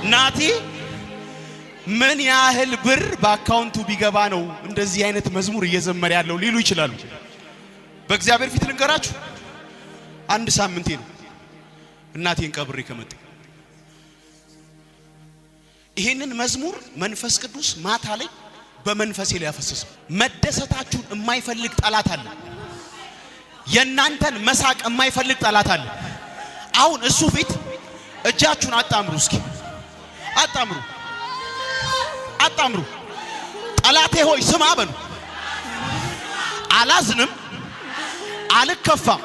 ናቲ ምን ያህል ብር በአካውንቱ ቢገባ ነው እንደዚህ አይነት መዝሙር እየዘመረ ያለው ሊሉ ይችላሉ። በእግዚአብሔር ፊት ልንገራችሁ አንድ ሳምንቴ ነው እናቴን ቀብሬ ከመጣሁ። ይሄንን መዝሙር መንፈስ ቅዱስ ማታ ላይ በመንፈሴ ላይ ያፈሰሰው። መደሰታችሁን የማይፈልግ ጠላት አለ። የናንተን መሳቅ የማይፈልግ ጠላት አለ። አሁን እሱ ፊት እጃችሁን አጣምሩ እስኪ አጣምሩ አጣምሩ። ጠላቴ ሆይ ስማ በሉ። አላዝንም አልከፋም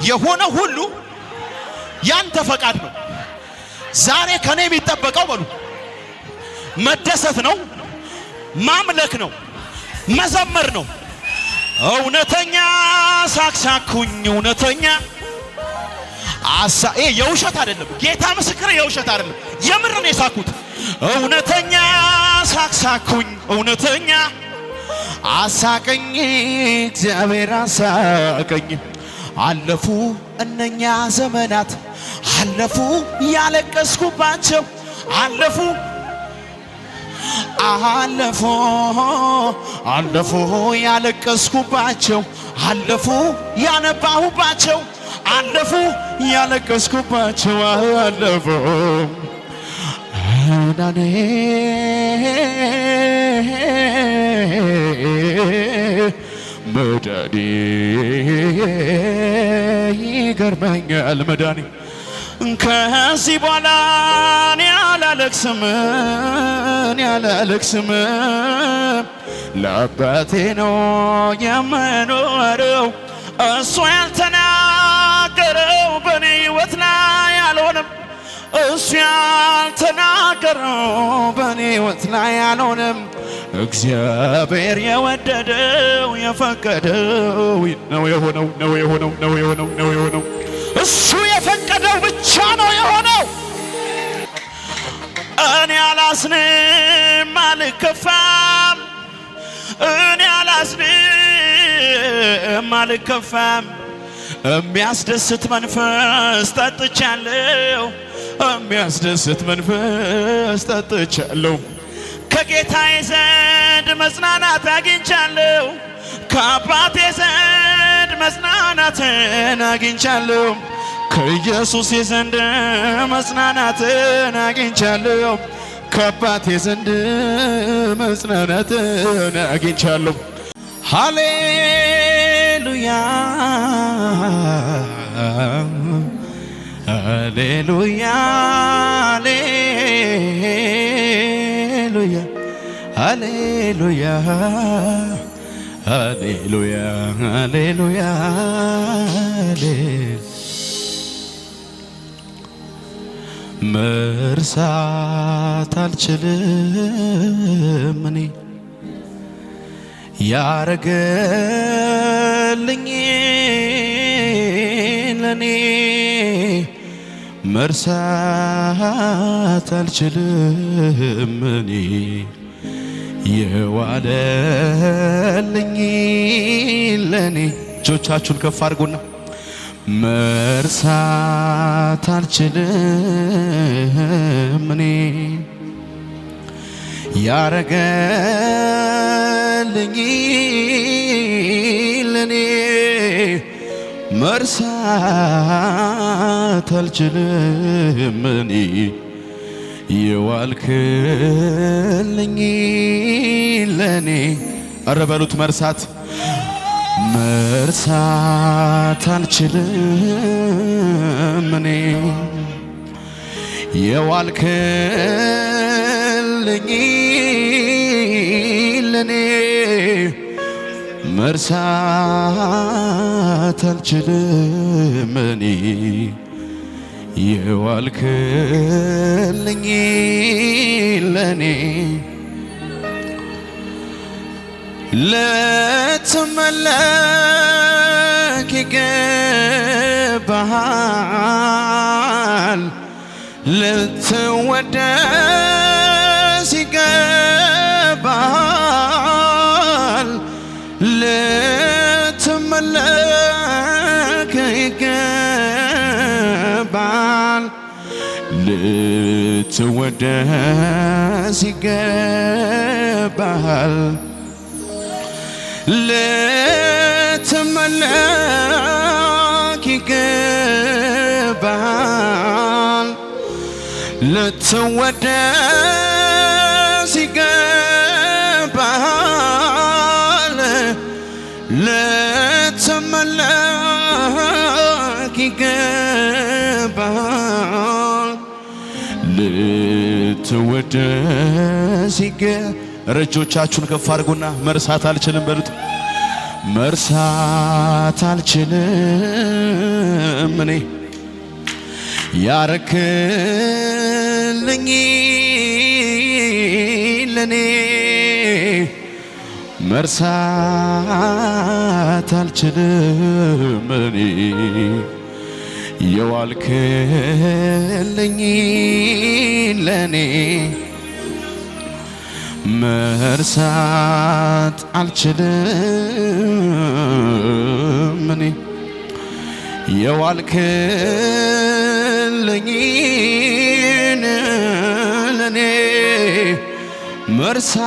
የሆነ ሁሉ ያንተ ፈቃድ ነው። ዛሬ ከኔ የሚጠበቀው በሉ መደሰት ነው፣ ማምለክ ነው፣ መዘመር ነው። እውነተኛ ሳክሳኩኝ እውነተኛ አሳኤ የውሸት አይደለም። ጌታ ምስክር የውሸት አይደለም። የምር ነው የሳኩት። እውነተኛ ሳክሳኩኝ እውነተኛ አሳቀኝ እግዚአብሔር አሳቀኝ። አለፉ እነኛ ዘመናት አለፉ ያለቀስኩባቸው አለፉ አለፉ አለፉ ያለቀስኩባቸው አለፉ ያነባሁባቸው አለፉ ያለቀስኩባቸው አለፉ ዳኔ መዳኔ ይገርመኛል መዳኔ። ከዚህ በኋላ እኔ አላለቅስም ለአባቴ ነው የምኖረው። እሱ ያልተናገረው በኔ ሕይወት ላይ አልሆነም። እሱ ያልተናገረው በኔ ሕይወት ላይ አልሆነም። እግዚአብሔር የወደደው የፈቀደው ነው የሆነው። እሱ የፈቀደው ብቻ ነው የሆነው። እኔ አላዝንም አልከፋም። እኔ አላዝንም አልከፋም። የሚያስደስት መንፈስ ጠጥቻለሁ። የሚያስደስት መንፈስ ጠጥቻለሁ። ከጌታዬ ዘንድ መጽናናት አግኝቻለሁ። ከአባቴ ዘንድ መጽናናትን አግኝቻለሁ። ከኢየሱስ ዘንድ መጽናናትን አግኝቻለሁ። ከአባቴ ዘንድ መጽናናትን አግኝቻለሁ። ሃሌሉያ ሃሌሉያ ሃሌሉያ ሃሌሉያ ሃሌሉያ ሃሌሉያ። መርሳት አልችልም እኔ ያረገልኝ ለኔ መርሳት አልችልም እኔ የዋለልኝ ለኔ። እጆቻችሁን ከፍ አድርጉና መርሳት አልችልም እኔ ያረገልኝ ለኔ መርሳት አልችልም እኔ የዋልክልኝ ለኔ። ኧረ በሉት መርሳት አልችልም እኔ የዋልክልኝ ለኔ መርሳት አልችልም እኔ የዋልክልኝ ለኔ። ልትመለክ ይገባሃል፣ ልትወደስ ይገባሃል፣ ልትመለክ ይገባሃል፣ ልትወደስ ይገባሃል ልትመለክ ይገባሃል ልትወደስ ይገባሃል ልትመለክ ይገባሃል ልትወደስ እጆቻችሁን ከፍ አድርጉና መርሳት አልችልም በሉት መርሳት አልችልም እኔ ያረክልኝ ለኔ መርሳት አልችልም እኔ የዋልክልኝ ለኔ መርሳት አልችልም እኔ የዋልክልኝ ለኔ መርሳት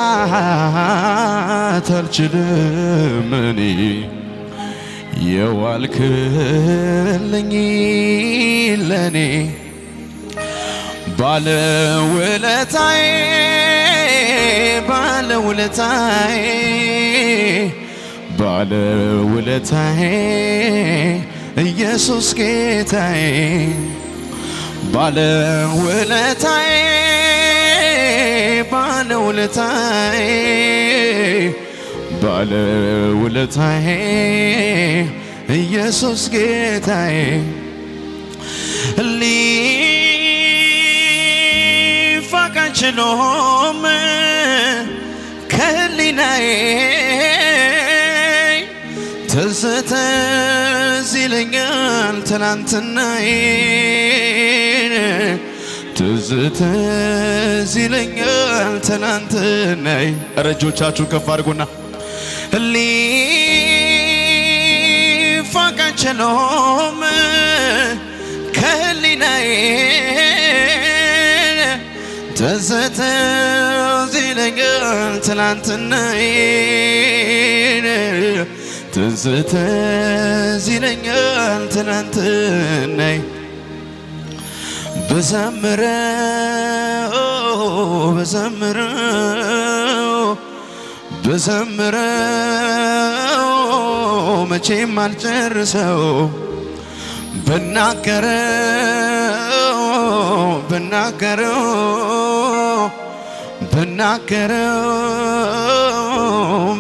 አልችልም እኔ የዋልክልኝ ለኔ ባለውለታዬ ባለውለታዬ ባለውለታዬ ኢየሱስ ጌታዬ ባለውለታዬ ባለውለታዬ ባለውለታዬ ኢየሱስ ጌታዬ ሊፋቅ አይችልም ከህሊናዬ ትዝ ይለኛል ትናንትናዬ ትዝ ይለኛል ትናንትናዬ ኧረ እጆቻችሁን ከፍ አድርጉና ሊፋቅ አይችልም ከህሊናዬ ትዝ ይለኛል ትናንትናዬ ትዝ ይለኛል ትናንትናዬ ብዘምረው መቼም አልጨርሰው ብናገረው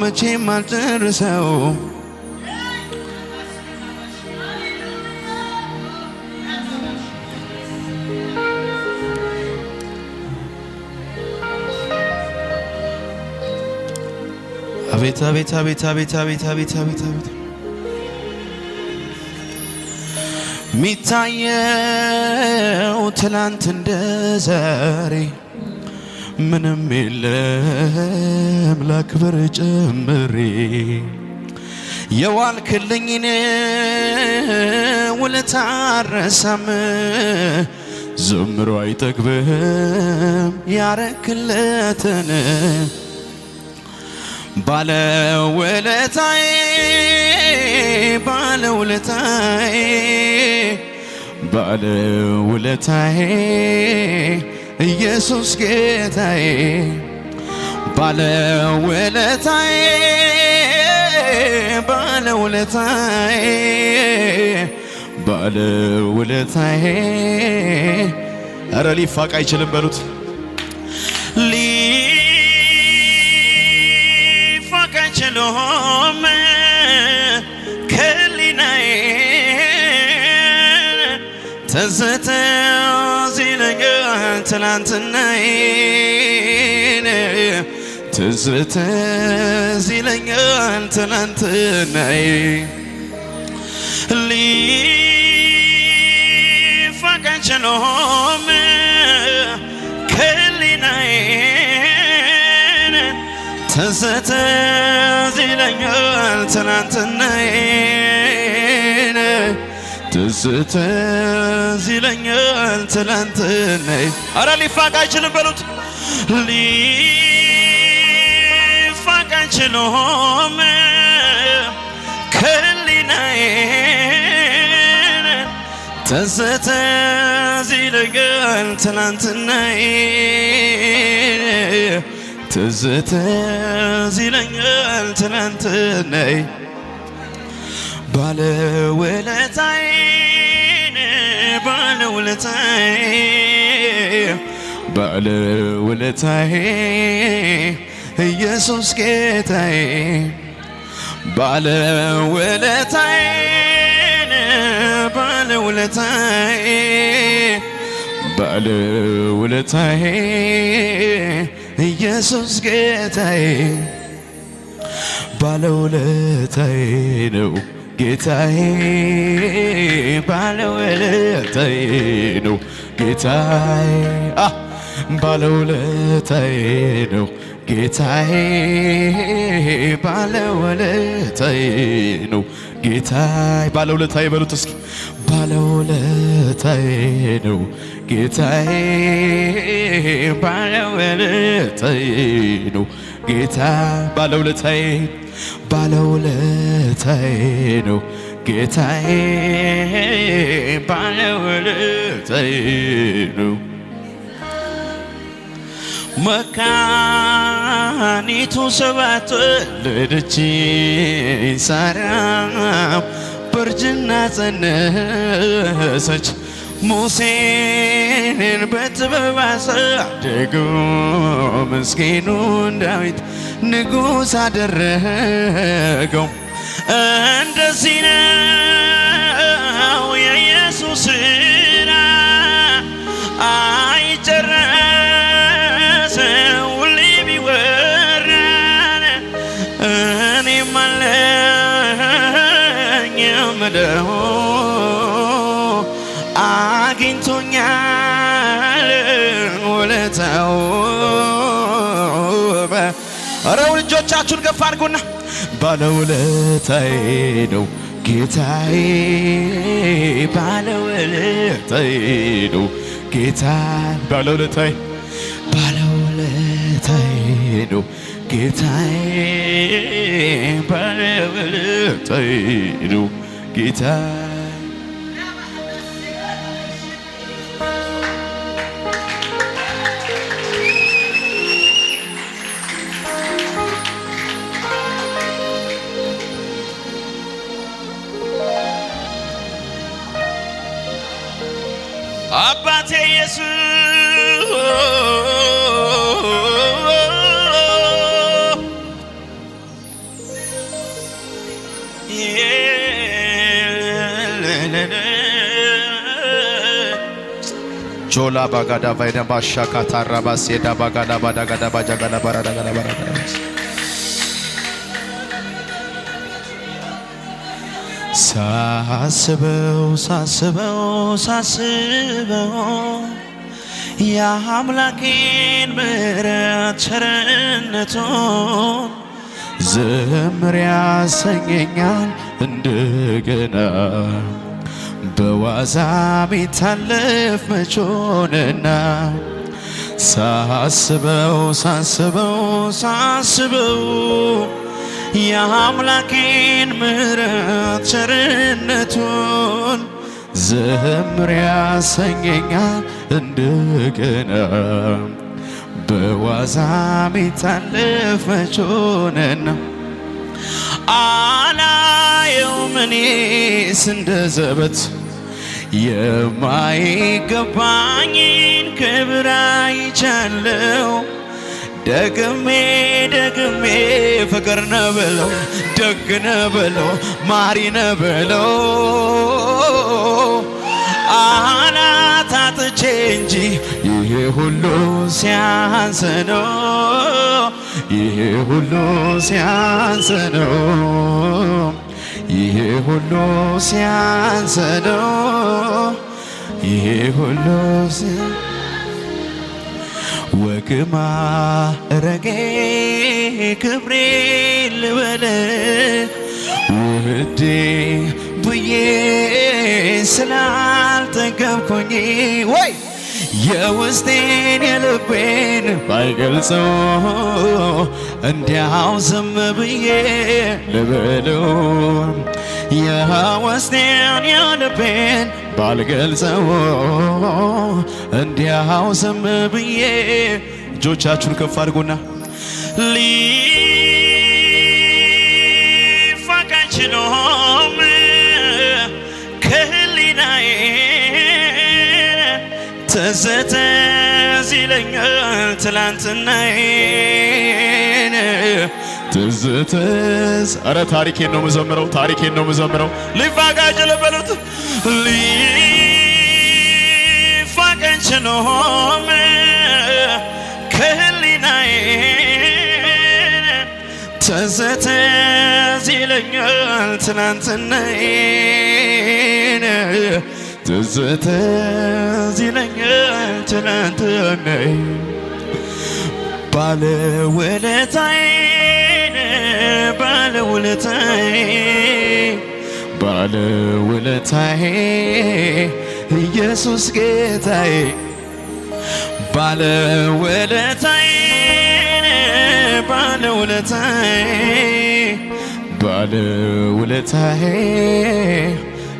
መቼም አልጨርሰው አቤት አቤት አቤት አቤት አቤት አቤት አቤት አቤት ሚታየው ትላንት እንደ ዛሬ ምንም የለም ላክብር ጨምሬ የዋልክልኝን ውለታ አልረሳም ዘምሮ አይጠግብም ያረክለትን ባለውለታዬ ባለውለታዬ ባለውለታዬ ኢየሱስ ጌታዬ ባለውለታዬ ባለውለታዬ ባለውለታዬ ኧረ ሊፋቅ አይችልም በሉት ሊፋቅ አይችልም ከህሊናዬ ትዝ ይለኛል ትናንትናዬ ትዝ ይለኛል ትናንትናዬ ሊፋቅ አይችልም ከህሊናዬ ትዝ ይለኛል ትናንትናዬ ትዝ ይለኛል ትላንትና አረ ሊፋቅ አይችልም በሉት ሊፋቅ አይችልም ከህሊናዬ ትዝ ይለኛል ትላንትና ትዝ ይለኛል ትላንትና ባለውለታዬ ባለውለታዬ ኢየሱስ ጌታዬ ባለውለታዬ ኢየሱስ ጌታዬ ባለውለታዬ ነው ጌታዬ ባለውለታዬ ነው ጌታዬ ባለውለታዬ ነው ጌታዬ ባለውለታዬ ነው ጌታዬ ባለውለታዬ በሉት እስኪ ባለውለታዬ ነው ጌታዬ ባለውለታዬ ነው ጌታ ባለውለታዬ ነው ጌታዬ ባለውለታዬ ነው መካኒቱ ሰባት ወለደች ሳራ በእርጅና ጸነሰች ሙሴን በጥበብ አሳደገው ምስኪኑን ዳዊት ንጉሥ አደረገው እንደዚህ ነው የኢየሱስ ሥራ አይጨረስም ሁሌ ቢወራ እኔም አለኝ የምለው አግኝቶኛል ውለታው ኧረ እጆቻችሁን ከፍ አድርጉና ባለውለታዬ ነው ጌታዬ ባለውለታዬ ነው ጌታዬ ባለውለታዬ ነው ጌታዬ ባለውለታዬ ነው ጌታዬ አባቴ ኢየሱስ ጆላ ባጋዳ ቫይዳ ባሻካ ታራባ ሴዳ ባጋዳ ባዳጋዳ ባጃጋዳ ባራዳጋዳ ባራዳጋ ሳስበው የአምላኬን ምሕረት ቸርነቱን ዘምር ያሰኘኛል እንደገና በዋዛ ቢታለፍ መች ሆነና ሳስበው የአምላኬን ምሕረት ቸርነቱን ዘምር ያሰኘኛል እንደገና በዋዛ ሚታለፍ መች ሆነና አላየውም እኔስ እንደ ዘበት የማይገባኝን ክብር አይቻለው ደግሜ ፍቅር ነው በለው ደግ ነው በለው ማሪ ነው በለው አናታጥቼ እንጂ ይሄ ሁሉ ሲያንስ ነው ይሄ ሁሉ ሲያንስ ነው ይሄ ሁሉ ሲያንስ ነው ይሄ ሁሉ ወግማ ረጌ ክብሬ ልበለ ውህዴ ብዬ ስላልጠገብኩኝ ወይ የውስጤን የልቤን ባይገልጸው እንዲያው ዝም ብዬ ልበለው የውስጤን የልቤን ባልገልጸው እንዲያው ዝም ብዬ እጆቻችሁን ከፍ አድርጉና ሊፋቅ አይችልም ከህሊናዬ ትዝ ይለኛል ትላንትናዬን ትዝ ኧረ ታሪኬን ነው መዘምረው ታሪኬን ነው መዘምረው ሊፋቅ አይችልም በሉት ሊፋቅ አይችልም ከህሊናዬ ትዝ ይለኛል ትናንትናዬን ትዝ ይለኛል ትናንትናዬ ባለውለታዬ ኢየሱስ ጌታዬ ባለውለታዬ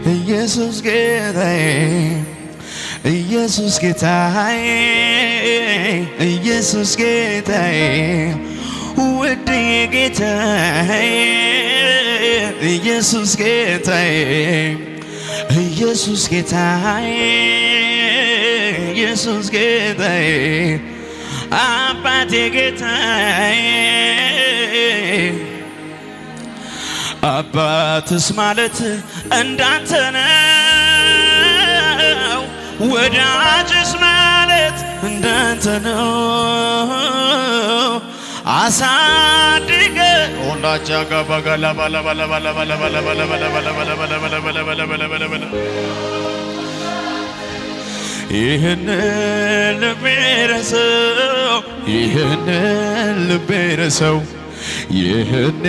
ኢየሱስ ጌታዬ ኢየሱስ ጌታዬ ኢየሱስ ጌታዬ ውድ ጌታዬ ኢየሱስ ጌታዬ ኢየሱስ ጌታዬ ኢየሱስ ጌታዬ አባቴ ጌታዬ አባትስ ማለት እንዳንተ ነው ወዳጅስ ማለት እንዳንተ ነው አሳድገ ወላጃ ጋባጋላ ባላ ባላ ባላ ባላ ባላ ባላ ባላ ባላ ባላ ባላ ባላ ባላ ባላ ባላ ባላ ባላ ይህን ልቤ ረሰው ይህን ልቤ ረሰው ይህን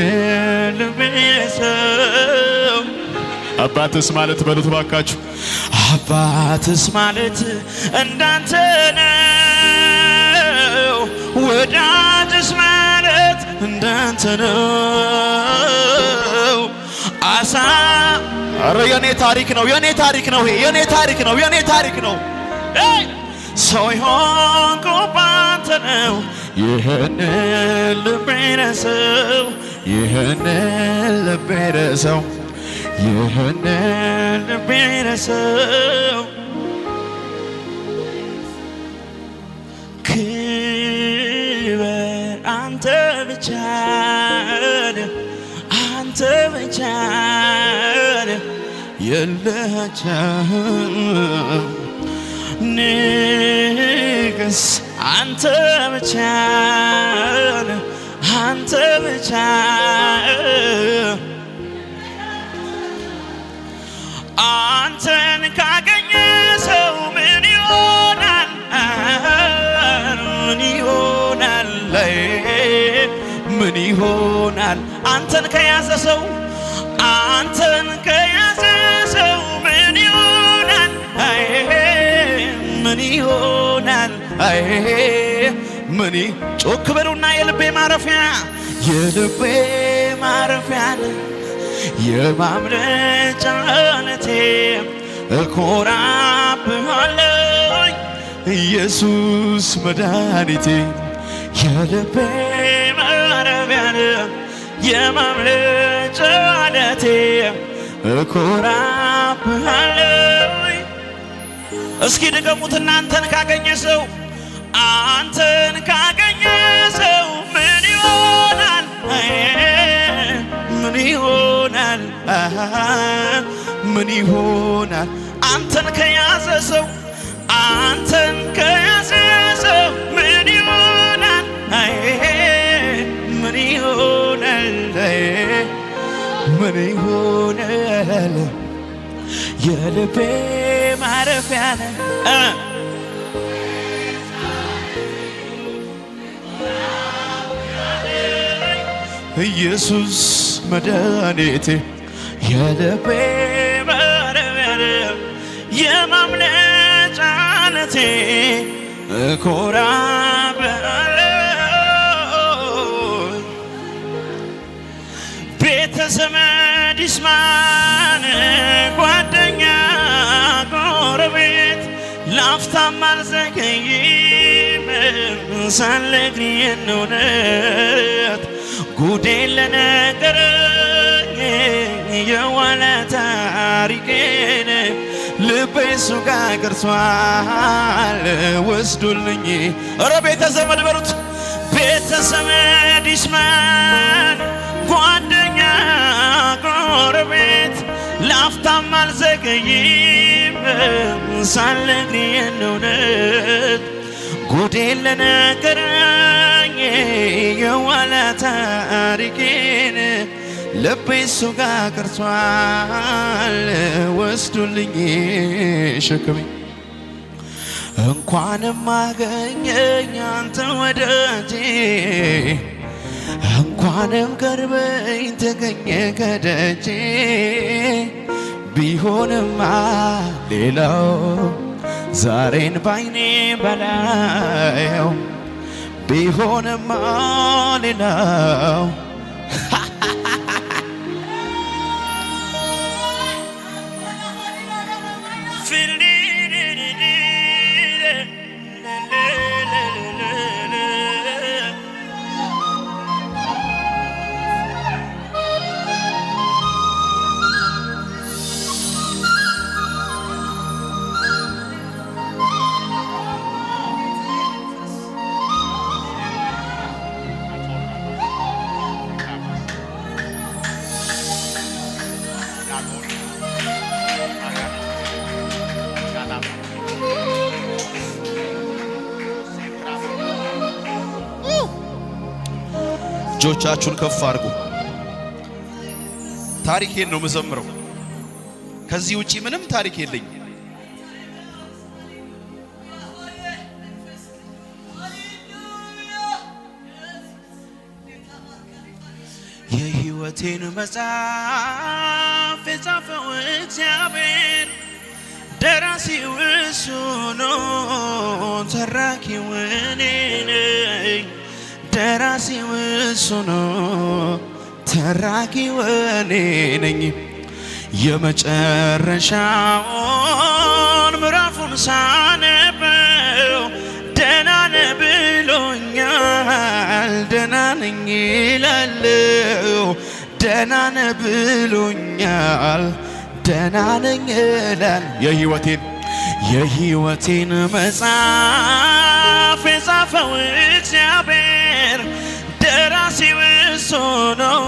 ልቤ ረሰው አባትስ ማለት በሉት ባካችሁ አባትስ ማለት እንዳንተ ነው ወዳጅስ ማለት እንዳንተ ነው አሳ ኧረ የኔ ታሪክ ነው የኔ ታሪክ ነው የኔ ታሪክ ነው የኔ ታሪክ ነው ሰው የሆንኩት ባንተ ነው ይህን ልቤ ረሰው ይህን ልቤ ረሰው ይህን ልቤ ረሰው ክበር አንተ ብቻ አንተ ብቻ የለህም ንግስ አንተ ብቻ አንተ ብቻ አንተን ካገኘ ሰው ምን ይሆናል ምን ይሆናል ምን ይሆናል አንተን ከያዘ ሰው አንተን ከያዘ ሰው ምን ይሆናል ምን ይሆናል ምን ጮክ በሉና የልቤ ማረፊያ የማምለጫ ዓለቴ እኮራብሃለሁ ኢየሱስ መድኃኒቴ የልቤ ማረፊያ የማምለጫ ዓለቴ እኮራብሃለሁ እስኪ ድገሙት እናንተን ካገኘ ሰው አንተን ካገኘ ሰው ምን ይሆናል ምን ይሆናል ምን ይሆናል አንተን ከያዘ ሰው አንተን ከያዘ ሰው ምን ይሆናል ምን ይሆናል ምን ይሆናል የልቤ ማረፊያ ኢየሱስ መድኃኒቴ የልቤ በማምለጫነቴ እኮራበታለሁ። ቤተ ዘመድ ይስማን ጓደኛ ጎረቤት ላፍታም አልዘገይም ሳልነግርህ እውነት ጉዴን ለነገረኝ የዋለ ታሪኬን ልቤ እሱ ጋር ቀርቷል ወስዶልኝ። ኧረ ቤተ ዘመድ በሉት ቤተ ዘመድ ይስማን ጓደኛ ጎረቤት ላፍታም አልዘገይም ሳልነግርህ እውነት ጉዴን ለነገረኝ የዋለ ታሪኬን ልቤ እሱ ጋር ቀርቷል ወስዶልኝ ሸክሜን። እንኳንም አገኘኝ አንተ ወዳጄ እንኳንም ቀርበኝ ተገኘ ከደጄ ቢሆንማ ሌላው ዛሬን ባይኔ በላየው ቢሆንማ ሌላው እጆቻችሁን ከፍ አድርጉ። ታሪኬን ነው የምዘምረው። ከዚህ ውጪ ምንም ታሪክ የለኝም። የሕይወቴን መጽሐፍ የጻፈው እግዚአብሔር ደራሲው እሱ ነው፣ ተራኪው እኔ ነኝ። ደራሲው እሱ ነው፣ ተራኪው እኔ ነኝ። የመጨረሻውን ምዕራፉን ሳነበው ደህና ነህ ብሎኛል። ደህና ነኝ እላለሁ፣ ደህና ነህ ብሎኛል። ደህና ነኝ እላለሁ። የሕይወቴን መጽሐፍ የጻፈው እግዚአብሔር ደራሲው እሱ ነው፣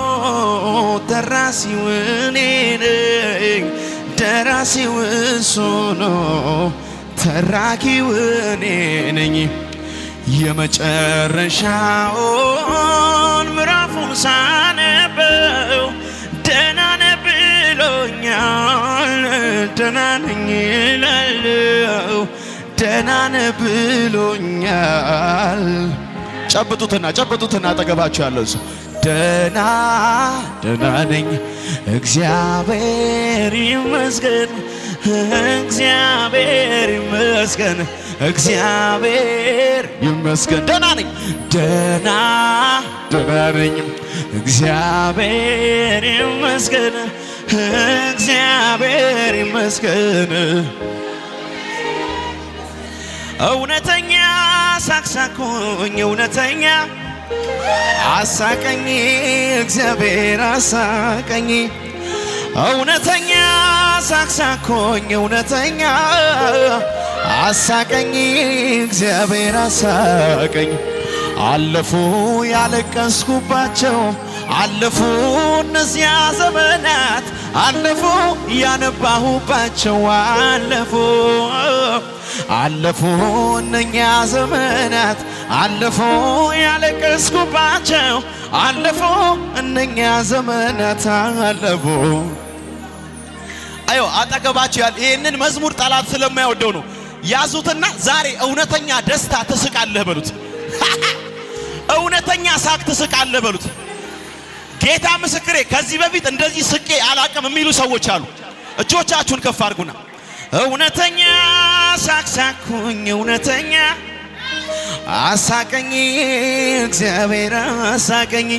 ደራሲው እኔ ነኝ። ደራሲው እሱ ነው፣ ተራኪው እኔ ነኝ። የመጨረሻውን ምዕራፉን ሳነበው ደህና ነህ ብሎኛል። ደህና ነኝ እላለሁ፣ ደህና ነህ ብሎኛል። ጨብጡትና አጠገባችሁ ያለው ሰው ደህና ነኝ እግዚአብሔር ይመስገን፣ እግዚአብሔር ይመስገን፣ እግዚአብሔር ይመስገን። ደህና ነኝ እግዚአብሔር ይመስገን፣ እግዚአብሔር ይመስገን። እውነተኛ ሳቅሳቁኝ እውነተኛ አሳቀኝ እግዚአብሔር አሳቀኝ። እውነተኛ ሳቅሳቁኝ እውነተኛ አሳቀኝ እግዚአብሔር አሳቀኝ። አለፉ ያለቀስኩባቸው አለፉ እነዚያ ዘመናት አለፉ ያነባሁባቸው አለፉ እነኛ ዘመናት አለፉ ያለቀስኩባቸው አለፉ እነኛ ዘመናት አለፉ። አዮ አጠገባችሁ ያለ ይሄንን መዝሙር ጠላት ስለማይወደው ነው። ያዙትና ዛሬ እውነተኛ ደስታ ትስቃለህ በሉት። እውነተኛ ሳቅ ትስቃለህ በሉት። ጌታ ምስክሬ ከዚህ በፊት እንደዚህ ስቄ አላቅም የሚሉ ሰዎች አሉ። እጆቻችሁን ከፍ አድርጉና እውነተኛ ሳቅሳኩኝ እውነተኛ አሳቀኝ እግዚአብሔር አሳቀኝ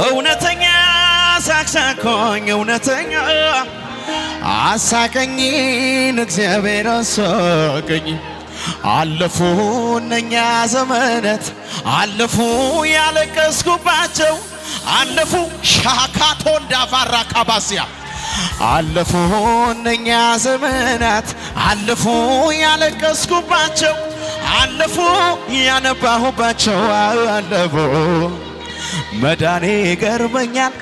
እውነተኛ ሳቅሳኩኝ እውነተኛ አሳቀኝ እግዚአብሔር አሳቀኝ አለፉ እነኛ ዘመናት አለፉ ያለቀስኩባቸው አለፉ ሻካቶ እንዳፋራ ካባሲያ አለፉ እነኛ ዘመናት አለፉ ያለቀስኩባቸው አለፉ ያነባሁባቸው አለፉ መዳኔ ገርመኛል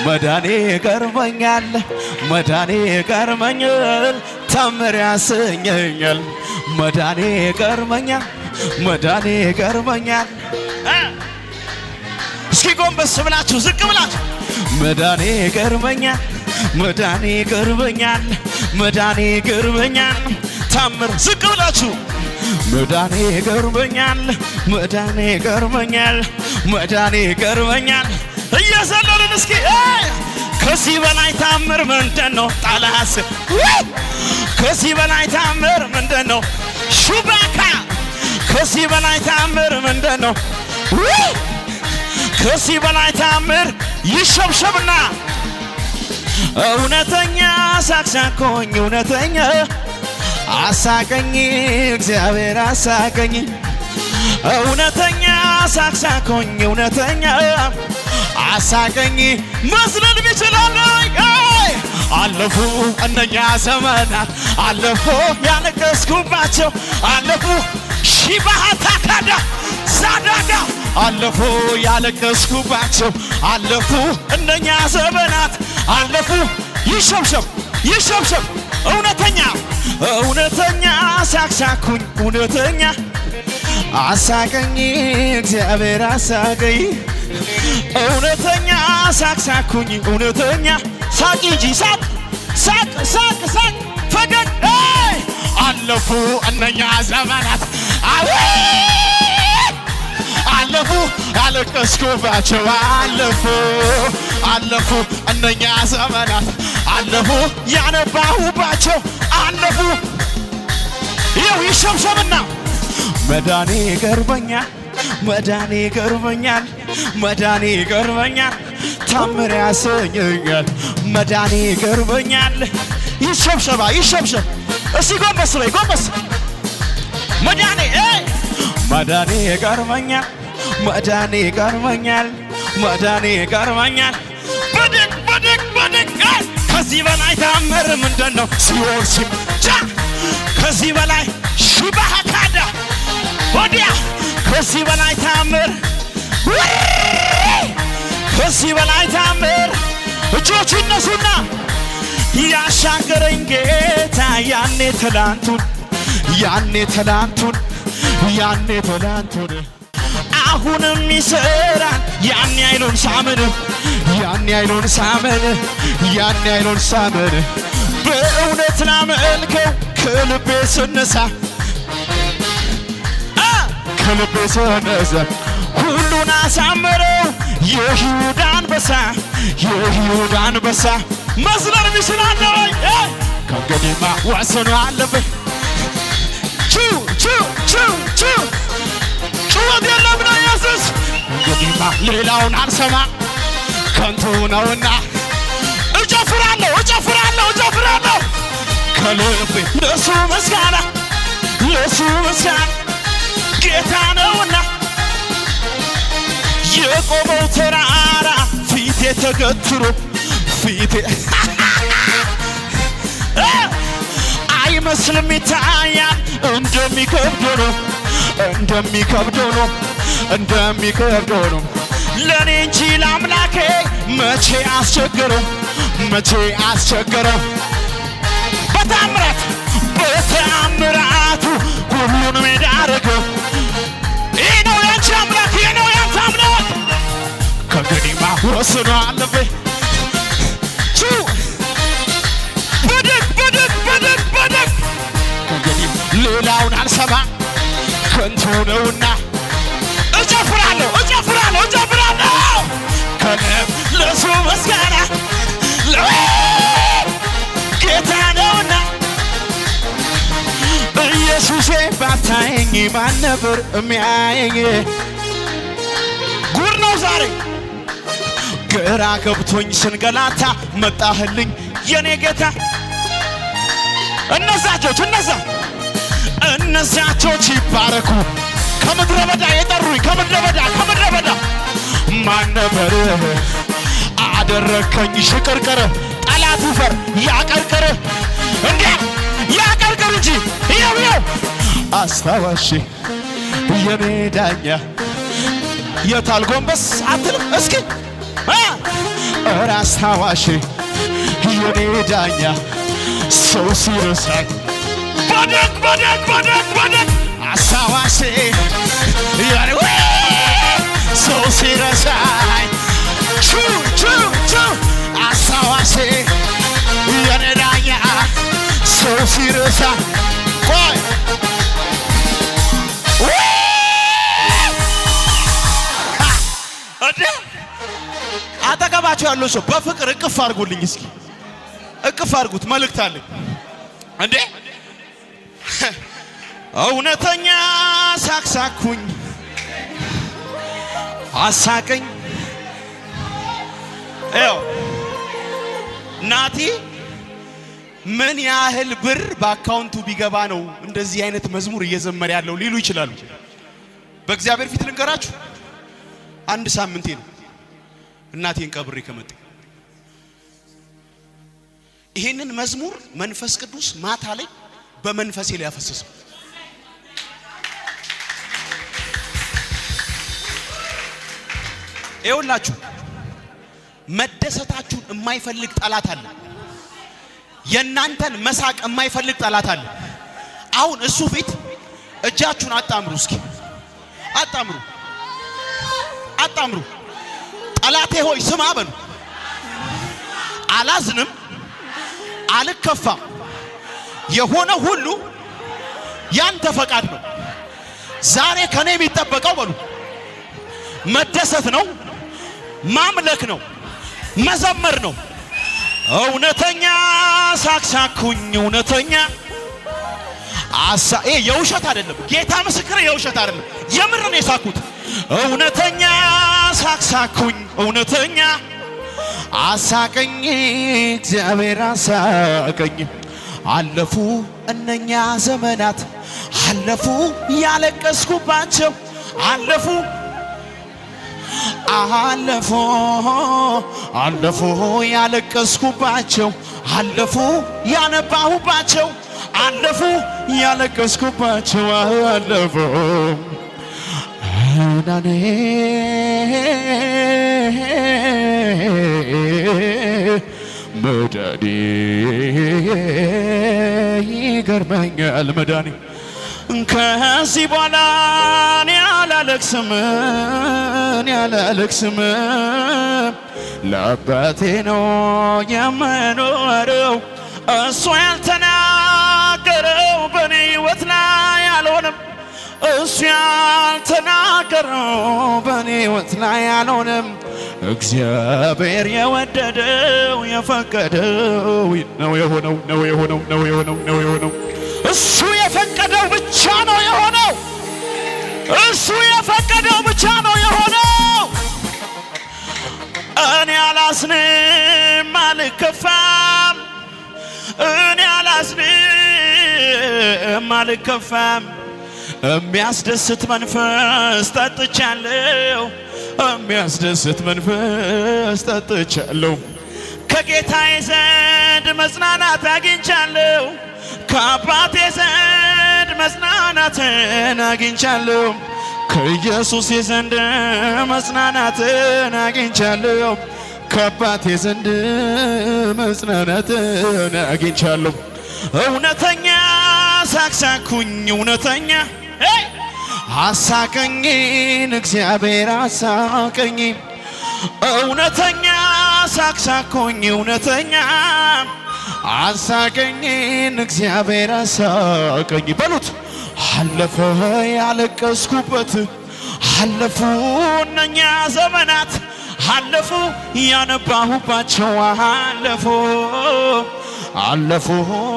መዳኔ ገርመኛል መዳኔ ገርመኛል ታምር ያሰኘኛል መዳኔ ገርመኛል መዳኔ ገርመኛል እስኪ ጎንበስ ብላችሁ ዝቅ ብላችሁ መዳኔ ገርመኛል መዳኔ ገርመኛል መዳኔ ገርመኛል ታምር ዝቅ ብላችሁ መዳኔ ገርመኛል መዳኔ ገርመኛል መዳኔ ገርመኛል እየዘለልን እስኪ ከዚህ በላይ ታምር ምንድነው ጣላስ ከዚህ በላይ ታምር ምንድነው ሹባካ ከዚህ በላይ ታምር ምንድነው ከዚህ በላይ ታምር ይሸብሸብና እውነተኛ ሳቅሳቆኝ እውነተኛ አሳቀኝ እግዚአብሔር አሳቀኝ እውነተኛ ሳቅሳቆኝ እውነተኛ አሳቀኝ መስለን ይችላል አለፉ እነኛ ዘመናት አለፉ ያለቀስኩባቸው አለፉ ሺባሃታ ካዳ ሳዳጋ አለፉ ያለቀስኩባቸው አለፉ እነኛ ዘመናት አለፉ ይሸብሸብ ይሸብሸብ እውነተኛ እውነተኛ ሳቅሳኩኝ እውነተኛ አሳቀኝ እግዚአብሔር አሳቀኝ እውነተኛ ሳቅሳኩኝ እውነተኛ ሳቅ እንጂ ሳቅ ሳቅ ሳቅ ሳቅ ፈገግ አለፉ እነኛ ዘመናት አለፉ ያለቀስኩባቸው አለፉ አለፉ እነኛ ዘመናት አለፉ ያነባሁባቸው አለፉ ይኸው ይሸብሸብና መዳኔ ገርመኛል መዳኔ ገርመኛል መዳኔ ገርመኛል ታምር ያሰኘኛል መዳኔ ገርመኛል ይሸብሸባ ይሸብሸብ እስኪ ጎንበስ በይ ጎንበስ መዳኔ መዳኔ ገርመኛል መዳኔ ገርመኛል መዳኔ ገርመኛል በድቅ በድቅ በድቅ ከዚህ በላይ ታምር ምንድነው ሲኦል ሲምቻ ከዚህ በላይ ሺባሃ ካዳ ወዲያ ከዚህ በላይ ታምር ከዚህ በላይ ታምር እጆች ይነሱና ያሻገረኝ ጌታ ያኔ ትላንቱን ያኔ ትላንቱን ያኔ ትላንቱን አሁንም ይሰራል ያኔ አይሉን ሳመን ያኔ አይሉን ሳመን ያኔ አይሉን ሳመን በእውነት ላመልከው ከልቤ ስነሳ ከልቤ ስነሳ ሁሉን አሳምረው የይሁዳ አንበሳ የይሁዳ አንበሳ መዝለል ይችላል ወይ ከእንግዲህማ ወሰኑ አለብኝ ቹ ቹ ቹ ቹ ጩኸት የለም ነው ኢየሱስ እንግዲህማ ሌላውን አልሰማ ከንቱ ነውና እጨፍራለሁ እጨፍራለሁ እጨፍራለሁ ከልቤ ለሱ ምስጋና ለሱ ምስጋና ጌታ ነውና የቆመው ተራራ ፊቴ ተገትሮ ፊቴ አይመስልም ይታያል እንደሚከብድ ነው እንደሚከብድ ነው እንደሚከብድ ነው ለኔ እንጂ ለአምላኬ መቼ አስቸገረው መቼ አስቸገረው በታምራት በታምራቱ ሁሉን ሜዳ አደረገው ይህ ነው ያንቺ አምላክ ይህ ነው ያንተ አምላክ ከእንግዲህማ ወስኖ አለብኝ በደግ በደግ በደግ በደግ ከእንግዲህ ሌላውን አልሰማ ከንቱ ነውና እጨፍራለሁ እጨፍራለሁ እጨፍራለሁ ከልብ ለሱ ምስጋና ጌታ ነውና ኢየሱሴ ባታየኝ ማን ነበር የሚያየኝ? ጉድ ነው ዛሬ ግራ ገብቶኝ ስንገላታ መጣህልኝ የኔ ጌታ። እነዛቾች ይባረኩ ከምድረ በዳ የጠሩኝ ከምድረ በዳ ማን ነበር አደረከኝ ሽቅርቅር ጠላት ይፈር ያቀርቅር እንዴ ያቀርቅር እንጂ ይው አስታዋሽ የኔ ዳኛ የታል ጎንበስ አትልም እስኪ አስታዋሽ የኔ ዳኛ ሰው ሲረሳኝ በደግ አስታዋሽ የኔ ሰው ሲረሳኝ አስታዋሽ የኔ ዳኛ ሰው ሲረሳ ቆይ አጠገባቸው ያለው ሰው በፍቅር እቅፍ አድርጉልኝ እስኪ እቅፍ አድርጉት መልእክት አለኝ እንዴ እውነተኛ ሳቅሳኩኝ አሳቀኝ ናቲ ምን ያህል ብር በአካውንቱ ቢገባ ነው እንደዚህ አይነት መዝሙር እየዘመረ ያለው ሊሉ ይችላሉ። በእግዚአብሔር ፊት ልንገራችሁ አንድ ሳምንቴ ነው እናቴን ቀብሬ ከመጣ። ይሄንን መዝሙር መንፈስ ቅዱስ ማታ ላይ በመንፈሴ ላይ ያፈሰሰው። ይኸውላችሁ መደሰታችሁን የማይፈልግ ጠላት አለ። የናንተን መሳቅ የማይፈልግ ጠላት አለ። አሁን እሱ ፊት እጃችሁን አጣምሩ እስኪ አጣምሩ። ጠላቴ ሆይ ስማ በሉ። አላዝንም አልከፋም፣ የሆነ ሁሉ ያንተ ፈቃድ ነው። ዛሬ ከኔ የሚጠበቀው በሉ መደሰት ነው፣ ማምለክ ነው፣ መዘመር ነው። እውነተኛ ሳቅሳኩኝ እውነተኛ የውሸት አይደለም። ጌታ ምስክር የውሸት አይደለም፣ የምር ነው የሳኩት። እውነተኛ ሳቅሳኩኝ እውነተኛ አሳቀኝ እግዚአብሔር አሳቀኝ። አለፉ እነኛ ዘመናት አለፉ ያለቀስኩባቸው አለፉ ያለቀስኩባቸው አለፉ ያነባሁባቸው አለፉ ያለቀስኩባቸው አለፉ ናኔ መዳኔ ይገርመኛል መዳኔ ከዚህ በኋላ እኔ አላለቅስም ለአባቴ ነው የምኖረው። እሱ ያልተናገረው በኔ ሕይወት ላይ አልሆነም። እሱ ያልተናገረው በኔ ሕይወት ላይ አልሆነም። እግዚአብሔር የወደደው የፈቀደው ነው የሆነው። እሱ የፈቀደው ብቻ ነው የሆነው። እሱ የፈቀደው ብቻ ነው የሆነው። እኔ አላዝንም አልከፋም፣ እኔ አላዝንም አልከፋም። የሚያስደስት መንፈስ ጠጥቻለሁ፣ የሚያስደስት መንፈስ ጠጥቻለሁ። ከጌታዬ ዘንድ መጽናናት አግኝቻለሁ፣ ከአባቴ ዘንድ መጽናናትን አግኝቻለሁ። ከኢየሱስ ዘንድ መጽናናትን አግኝቻለሁ፣ ከአባቴ ዘንድ መጽናናትን አግኝቻለሁ። እውነተኛ ሳቅሳኩኝ እውነተኛ አሳቀኝን እግዚአብሔር አሳቀኝ። እውነተኛ ሳቅሳኩኝ እውነተኛ አሳቀኝን እግዚአብሔር አሳቀኝ። በሉት አለፈ ያለቀስኩበት አለፉ እነኛ ዘመናት አለፉ ያነባሁባቸው አለፉ አለፉ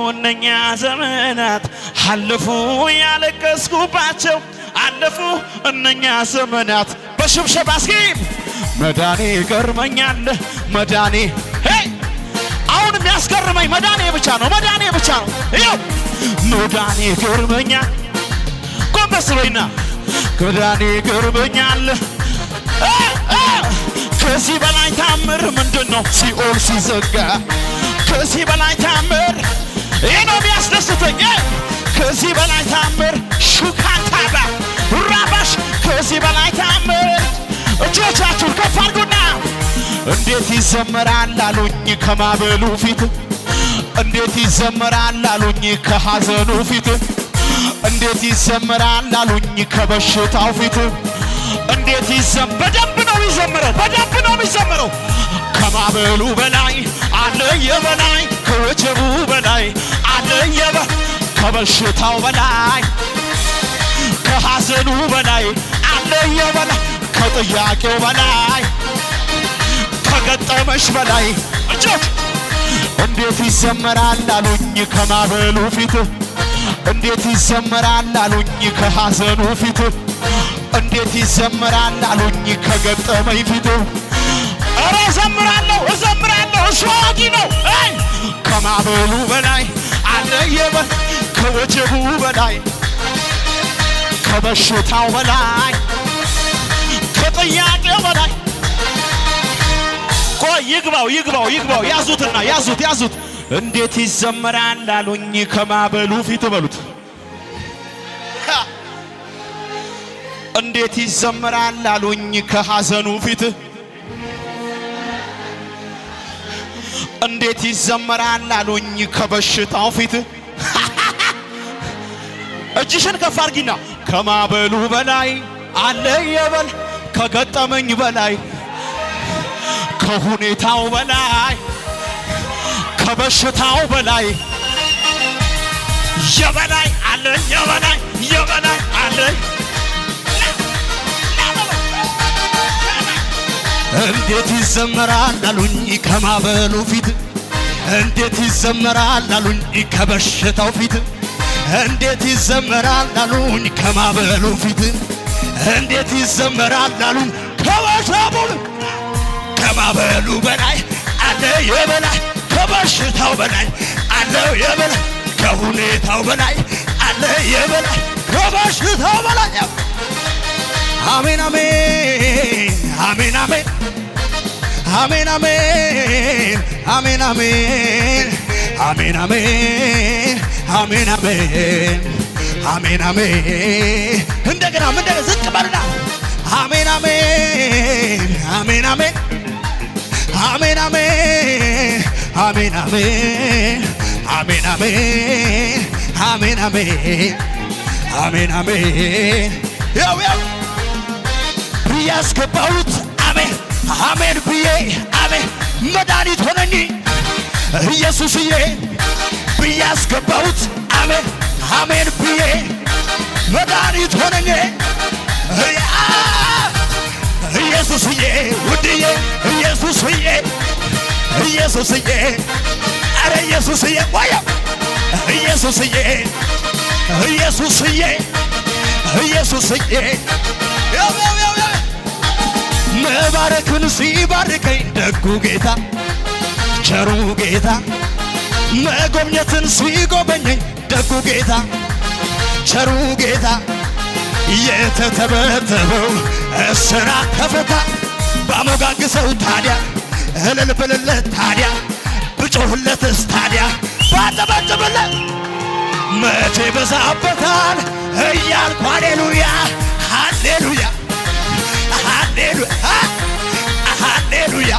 እነኛ ዘመናት አለፉ ያለቀስኩባቸው አለፉ እነኛ ዘመናት በሽብሸባ እስኪ መዳኔ ገርመኛል መዳኔ አሁን የሚያስገርመኝ መዳኔ ብቻ ነው መዳኔ ብቻ ነው ይኸው መዳኔ ገርመኛል ጎንበስ በይና መዳኔ ገርመኛል ከዚህ በላይ ታምር ምንድነው ሲኦል ሲዘጋ ከዚህ በላይ ታምር ይህ ነው የሚያስደስተኝ ከዚህ በላይ ታምር ሹካታባ ራባሽ ከዚህ በላይ ታምር እጆቻችሁን ከፍ አድርጉና እንዴት ይዘመራል አሉኝ ከማበሉ ፊት እንዴት ይዘመራል አሉኝ ከሐዘኑ ፊት እንዴት ይዘመራል አሉኝ ከበሽታው ፊት እንዴት በደንብ ነው የሚዘምረው በደንብ ነው የሚዘምረው ከማበሉ በላይ አለ የበላይ ከወጀቡ በላይ አለ ከበሽታው በላይ ከሐዘኑ በላይ አለ የበላይ ከጥያቄው በላይ ከገጠመሽ በላይ እጆች እንዴት ይዘመራል አሉኝ ከማበሉ ፊት እንዴት ይዘመራል አሉኝ ከሐዘኑ ፊት እንዴት ይዘመራል አሉኝ ከገጠመኝ ፊት ኧረ እዘምራለሁ እሱ አዋቂ ነው ከማበሉ በላይ አለ ከወጀቡ በላይ ከበሽታው በላይ ከጥያቄው በላይ ቆይ ይግባው ያዙትና ያዙት እንዴት ይዘመራል አሉኝ ከማበሉ ፊት በሉት እንዴት ይዘመራል አሉኝ ከሐዘኑ ፊት እንዴት ይዘመራል አሉኝ ከበሽታው ፊት እጅሽን ከፍ አድርጊና ከማበሉ በላይ አለ የበል ከገጠመኝ በላይ ከሁኔታው በላይ ከበሽታው በላይ የበላይ አለ የበላይ አለ እንዴት ይዘመራል አሉኝ ከማበሉ ፊት እንዴት ይዘመራል አሉኝ ከበሽታው ፊት እንዴት ይዘመራል አሉኝ ከማበሉ ፊት እንዴት ይዘመራል አሉኝ ከበሽታው ከማበሉ በላይ አለ የበላይ ከበሽታው በላይ አለ የበላይ ከሁኔታው በላይ አለ የበላይ ከበሽታው በላይ አሜን አሜን አሜን አሜን አሜን አሜን አሜን አሜን አሜን አሜን አሜን አሜን አሜን እንደገና ዝቅ በልና አሜን አሜን አሜን አሜን አሜን አሜን አሜን አሜን አሜን አሜን አሜን አሜን አሜን ያው ያስገባሁት አሜን አሜን ብዬ አሜን መድኃኒት ሆነኝ ኢየሱስዬ ብያስገባሁት አሜን አሜን ብዬ መድኃኒት ሆነኝ ኢየሱስዬ ውድዬ ኢየሱስዬ ኢየሱስዬ አረ ኢየሱስዬ ዋያ ኢየሱስዬ ኢየሱስዬ ኢየሱስዬ መባረክን ሲባርከኝ ደጉ ጌታ ቸሩ ጌታ መጎብኘትን ሲጎበኘኝ ደጉ ጌታ ቸሩ ጌታ የተተበተበው እስራት ተፈታ ባሞጋግሰው ታዲያ እልል ብልለት ታዲያ ብጮህለትስ ታዲያ ባጠበጥብለት መቼ በዛበታል እያልኩ ሃሌሉያ ሃሌሉያ ሃሌሉያ ሃሌሉያ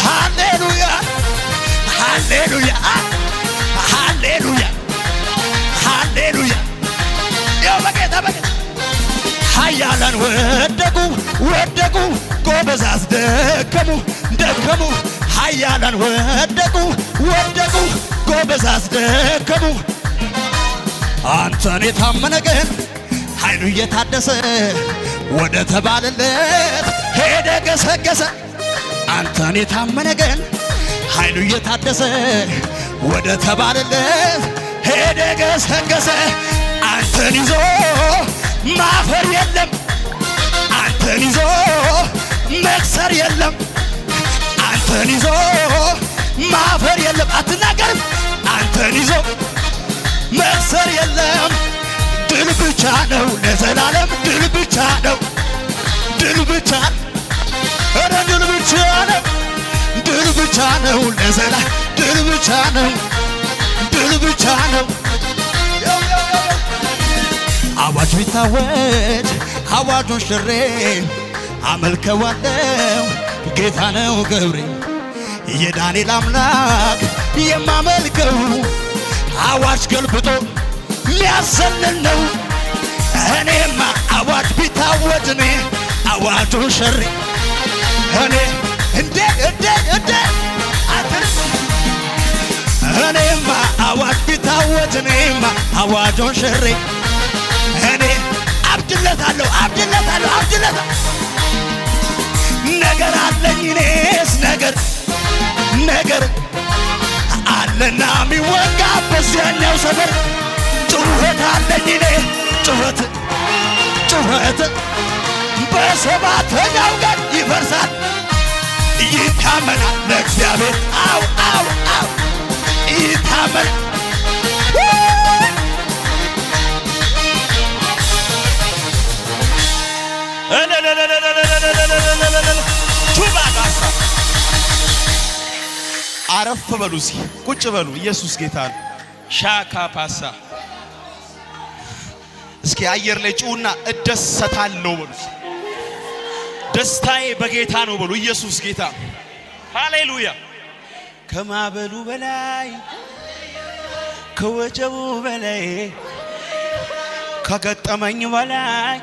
ሃሌሉያ ሃሌሉያ ሃሌሉያ ሃሌሉያ ያው በጌታ ኃያላን ወደቁ ጎበዛዝ ደከሙ ኃያላን ወደቁ ጎበዛዝ ደከሙ አንተን የታመነ ግን ኃይሉ እየታደሰ ወደ ተባለለት ሄደ ገሰገሰ አንተን የታመነ ግን ኃይሉ እየታደሰ ወደ ተባለለት ሄደ ገሰገሰ። አንተን ይዞ ማፈር የለም፣ አንተን ይዞ መክሰር የለም፣ አንተን ይዞ ማፈር የለም። አትናገርም። አንተን ይዞ መክሰር የለም። ድል ብቻ ነው ለዘላለም፣ ድል ብቻ ነው፣ ድል ብቻ ኧረ ድል ብቻ ነው፣ ድል ብቻ ነው ለዘላለም፣ ድል ብቻ ነው፣ ድል ብቻ ነው። አዋጅ ቢታወጅ አዋጁን ሽሬ አመልከዋለው ጌታ ነው ገብሬ የዳንኤል አምላክ የማመልከው አዋጅ ገልብጦ ሊያሰልል ነው። እኔማ አዋጅ ቢታወጅ እኔ አዋጁን ሽሬ እኔ እንዴ እኔማ አዋጅ ቢታወጅ እኔማ አዋጁን ሽሬ እኔ አብድለታለሁ ነገር አለኝ እኔስ ነገር አለና ሚወጋ በዚያኛው ሰፈር ጩኸት አለኝ እኔ ጩኸት በሰባተኛው ቀን ይፈርሳል ይታመናል ለእግዚአብሔር አው ይታመናል አረፍ በሉ እስኪ ቁጭ በሉ። ኢየሱስ ጌታ ነው። ሻካ ፓሳ እስኪ አየር ላይ ጩውና እደሰታለሁ በሉ። ደስታዬ በጌታ ነው በሉ። ኢየሱስ ጌታ ሃሌሉያ። ከማበሉ በላይ ከወጀቡ በላይ ከገጠመኝ በላይ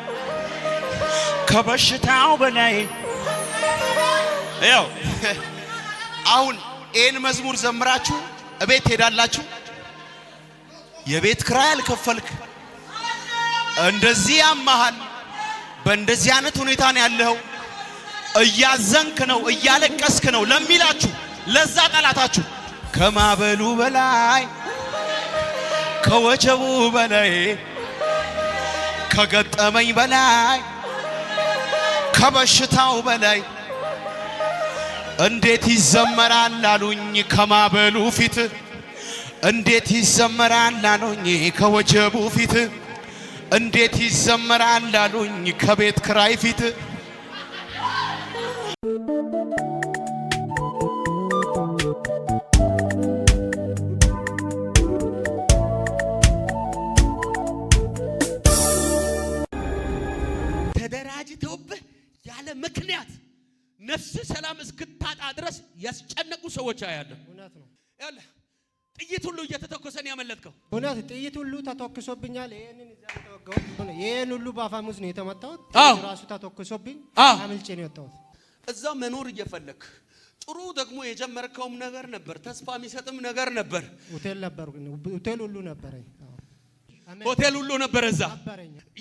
ከበሽታው በላይ ያው አሁን ይህን መዝሙር ዘምራችሁ እቤት ሄዳላችሁ። የቤት ክራይ አልከፈልክ፣ እንደዚህ ያማሃል፣ በእንደዚህ አይነት ሁኔታ ነው ያለው፣ እያዘንክ ነው እያለቀስክ ነው ለሚላችሁ ለዛ ጠላታችሁ ከማበሉ በላይ ከወጀቡ በላይ ከገጠመኝ በላይ ከበሽታው በላይ እንዴት ይዘመራል አሉኝ ከማበሉ ፊት፣ እንዴት ይዘመራል አሉኝ ከወጀቡ ፊት፣ እንዴት ይዘመራል አሉኝ ከቤት ክራይ ፊት። ተደራጅተውብህ ያለ ምክንያት ነፍስ ሰላም እስክታጣ ድረስ ያስጨነቁ ሰዎች አያለሁ። እውነት ነው። ያለ ጥይት ሁሉ እየተተኮሰን ያመለጥከው እውነት ጥይት ሁሉ ተተኩሶብኛል። ይሄንን እዛ ተወጋው። ይሄን ሁሉ ባፋሙዝ ነው የተመታሁት። ራሱ ተተኩሶብኝ አምልጬ ነው የወጣሁት። እዛው መኖር እየፈለክ ጥሩ ደግሞ የጀመርከውም ነገር ነበር፣ ተስፋ የሚሰጥም ነገር ነበር። ሆቴል ነበር፣ ሆቴል ሁሉ ነበረኝ። ሆቴል ሁሉ ነበር እዛ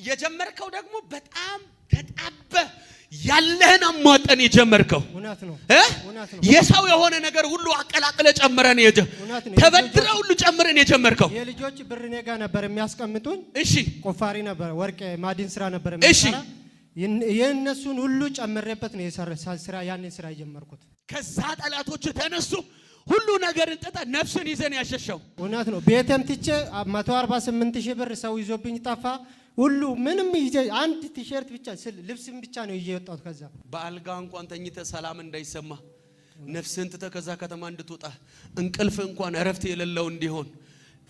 የጀመርከው ደግሞ በጣም ተጣበ ያለህን አሟጠን የጀመርከው እውነት ነው። የሰው የሆነ ነገር ሁሉ አቀላቅለ ጨምረን ተበድረ ሁሉ ጨምረን የጀመርከው የልጆች ብር ኔጋ ነበር የሚያስቀምጡኝ። እሺ ቆፋሪ ነበር፣ ወርቅ ማዲን ስራ ነበር የሚሰራ። የነሱን ሁሉ ጨምሬበት ነው ስራ ያንን ስራ የጀመርኩት። ከዛ ጠላቶች ተነሱ። ሁሉ ነገርን ጥጣ ነፍስን ይዘን ያሸሸው እውነት ነው። ቤተም ትቼ 148,000 ብር ሰው ይዞብኝ ጠፋ። ሁሉ ምንም ይዤ አንድ ቲሸርት ብቻ ልብስም ብቻ ነው ይዤ የወጣሁት። ከዛ በአልጋ እንኳን ተኝተ ሰላም እንዳይሰማ ነፍስን ትተ ከዛ ከተማ እንድትወጣ እንቅልፍ እንኳን እረፍት የሌለው እንዲሆን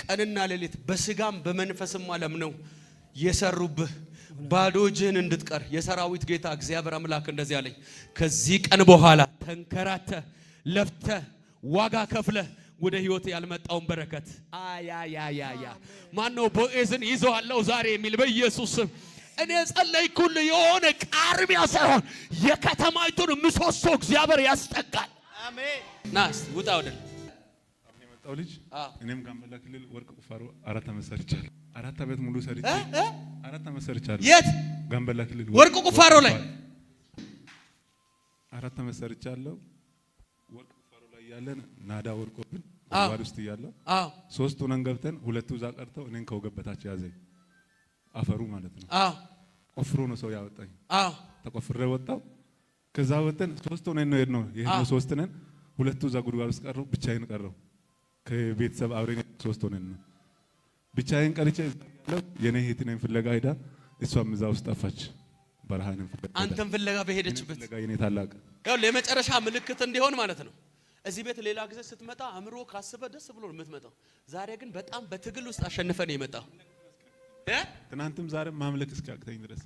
ቀንና ሌሊት በስጋም በመንፈስም ዓለም ነው የሰሩብህ። ባዶ እጅህን እንድትቀር የሰራዊት ጌታ እግዚአብሔር አምላክ እንደዚህ አለኝ። ከዚህ ቀን በኋላ ተንከራተ ለፍተ ዋጋ ከፍለ ወደ ህይወት ያልመጣውን በረከት አያ ማነው ቦዔዝን ይዘዋለው ዛሬ የሚል በኢየሱስ ስም እኔ ጸለይኩልህ። የሆነ ቃርሚያ ሳይሆን የከተማይቱን ምሰሶ እግዚአብሔር ያስጠጋል። አሜን። ናስ ውጣ ወደ የመጣው ልጅ እኔም ጋምቤላ ክልል ወርቅ ቁፋሮ 4 ዓመት ሰርቻለሁ። 4 ዓመት ሙሉ ሰርቻለሁ። 4 ዓመት ሰርቻለሁ። የት? ጋምቤላ ክልል ወርቅ ቁፋሮ ላይ 4 ዓመት ሰርቻለሁ። ወርቅ ቁፋሮ ላይ ያለን ናዳ ወርቆብን ጉድጓድ ውስጥ እያለሁ ሶስቱ ነን ገብተን ሁለቱ እዛ ቀርተው እኔን ከወገብ በታች ያዘኝ አፈሩ ማለት ነው። ቆፍሮ ነው ሰው ያወጣኝ። ተቆፍሬ ወጣው። ከዛ ወጥተን ሶስቱ ነን ነው የሄድነው። የሄድነው ሶስት ነን። ሁለቱ እዛ ጉድጓድ ውስጥ ቀረው፣ ብቻዬን ቀረው። ከቤተሰብ አብረን ሶስት ሆነን ነው ብቻዬን ቀርቼ ያለው። የኔ እህት ነኝ ፍለጋ ሄዳ እሷም እዛ ውስጥ ጠፋች። በረሃንን ፍለጋ አንተም ፍለጋ በሄደችበት ፍለጋ የኔ ታላቅ ያው ለመጨረሻ ምልክት እንዲሆን ማለት ነው። እዚህ ቤት ሌላ ጊዜ ስትመጣ አእምሮ ካስበ ደስ ብሎ ነው የምትመጣው። ዛሬ ግን በጣም በትግል ውስጥ አሸንፈን የመጣው ትናንትም ዛሬም ማምለክ እስኪያቅተኝ ድረስ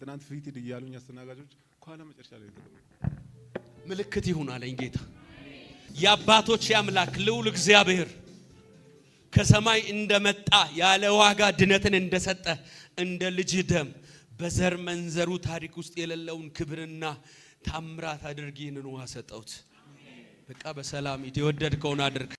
ትናንት ፊት እያሉኝ አስተናጋጆች ከኋላ መጨረሻ ላይ ምልክት ይሁን አለኝ ጌታ። የአባቶች አምላክ ልዑል እግዚአብሔር ከሰማይ እንደመጣ ያለ ዋጋ ድነትን እንደሰጠ እንደ ልጅ ደም በዘር መንዘሩ ታሪክ ውስጥ የሌለውን ክብርና ታምራት አድርጊ ይህንን ውሃ ሰጠውት። በቃ በሰላም የተወደድከውን አድርግ።